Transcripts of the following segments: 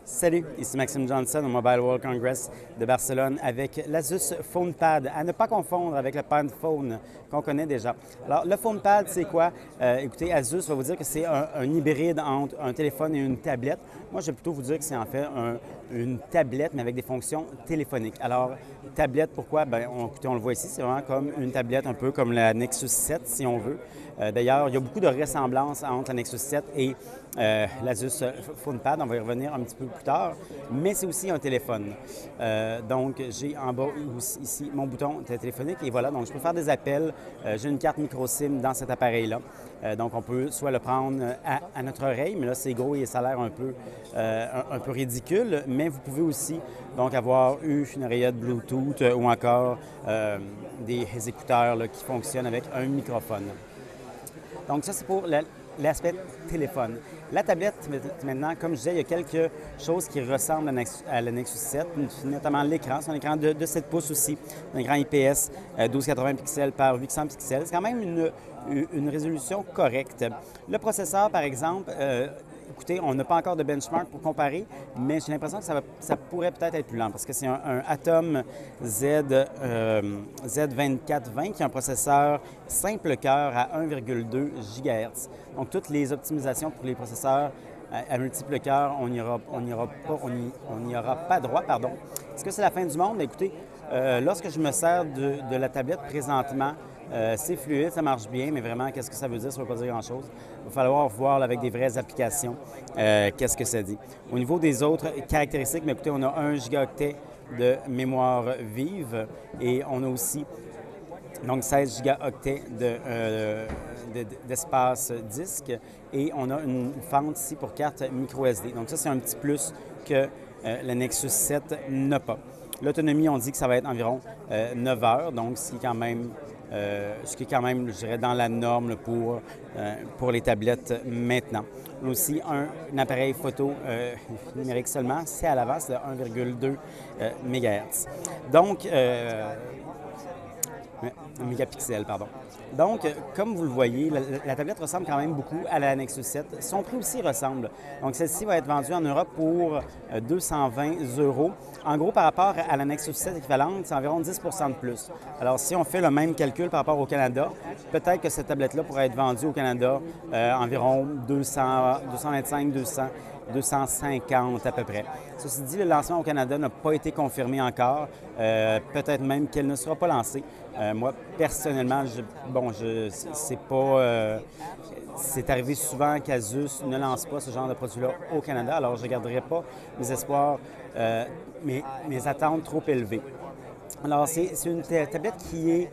Salut, ici Maxime Johnson au Mobile World Congress de Barcelone avec l'Asus PhonePad, à ne pas confondre avec le PadPhone qu'on connaît déjà. Alors, le PhonePad, c'est quoi? Écoutez, Asus va vous dire que c'est un hybride entre un téléphone et une tablette. Moi, je vais plutôt vous dire que c'est en fait une tablette, mais avec des fonctions téléphoniques. Alors, tablette, pourquoi? Bien, écoutez, on le voit ici, c'est vraiment comme une tablette, un peu comme la Nexus 7, si on veut. D'ailleurs, il y a beaucoup de ressemblances entre la Nexus 7 et l'Asus PhonePad. On va y revenir un petit peu plus tard, mais c'est aussi un téléphone. Donc, j'ai en bas ici mon bouton téléphonique et voilà, donc je peux faire des appels. J'ai une carte micro SIM dans cet appareil-là. Donc, on peut soit le prendre à notre oreille, mais là, c'est gros et ça a l'air un peu ridicule, mais vous pouvez aussi donc avoir une oreillette Bluetooth ou encore des écouteurs là, qui fonctionnent avec un microphone. Donc, ça, c'est pour l'aspect téléphone. La tablette, maintenant, comme je disais, il y a quelque chose qui ressemble à la Nexus 7, notamment l'écran. C'est un écran de 7 pouces aussi, un écran IPS 1280 pixels par 800 pixels. C'est quand même une résolution correcte. Le processeur, par exemple, écoutez, on n'a pas encore de benchmark pour comparer, mais j'ai l'impression que ça pourrait peut-être être plus lent parce que c'est un Atom Z2420 qui est un processeur simple cœur à 1,2 GHz. Donc, toutes les optimisations pour les processeurs à multiples cœurs, on n'y aura pas droit. Pardon. Est-ce que c'est la fin du monde? Écoutez, lorsque je me sers de la tablette présentement, c'est fluide, ça marche bien, mais vraiment, qu'est-ce que ça veut dire? Ça ne veut pas dire grand-chose. Il va falloir voir là, avec des vraies applications qu'est-ce que ça dit. Au niveau des autres caractéristiques, mais écoutez, on a 1 gigaoctet de mémoire vive et on a aussi donc 16 gigaoctets d'espace disque et on a une fente ici pour carte micro SD. Donc ça, c'est un petit plus que la Nexus 7 n'a pas. L'autonomie, on dit que ça va être environ 9 heures, donc ce qui est quand même, je dirais, dans la norme pour les tablettes maintenant. On a aussi un appareil photo numérique seulement, c'est à l'avant, c'est de 1,2 MHz. Donc, mégapixels, pardon. Donc, comme vous le voyez, la tablette ressemble quand même beaucoup à la Nexus 7. Son prix aussi ressemble. Donc, celle-ci va être vendue en Europe pour 220 €. En gros, par rapport à la Nexus 7 équivalente, c'est environ 10 % de plus. Alors, si on fait le même calcul par rapport au Canada, peut-être que cette tablette-là pourrait être vendue au Canada environ 225, 250 à peu près. Ceci dit, le lancement au Canada n'a pas été confirmé encore. Peut-être même qu'elle ne sera pas lancée. Moi, personnellement, c'est arrivé souvent qu'Asus ne lance pas ce genre de produit-là au Canada, alors je ne garderai pas mes espoirs, mes attentes trop élevées. Alors, c'est une tablette qui,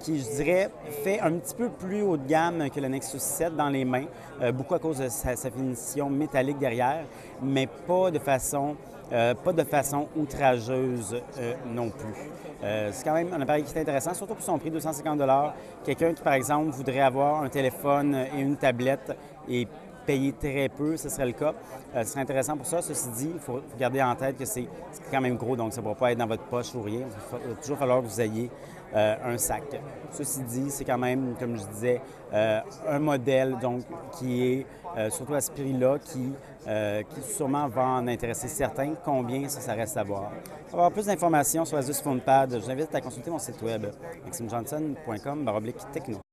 je dirais, fait un petit peu plus haut de gamme que la Nexus 7 dans les mains, beaucoup à cause de sa finition métallique derrière, mais pas de façon outrageuse non plus. C'est quand même un appareil qui est intéressant, surtout pour son prix, 250 $. Quelqu'un qui, par exemple, voudrait avoir un téléphone et une tablette et payer très peu, ce serait le cas. Ce serait intéressant pour ça. Ceci dit, il faut garder en tête que c'est quand même gros, donc ça ne pourra pas être dans votre poche ou rien. Il va toujours falloir que vous ayez un sac. Ceci dit, c'est quand même, comme je disais, un modèle donc, qui est surtout à ce prix-là, qui sûrement va en intéresser certains. Combien, ça reste à voir. Pour avoir plus d'informations sur l'Asus PhonePad, je vous invite à consulter mon site web, maximjohnson.com/techno.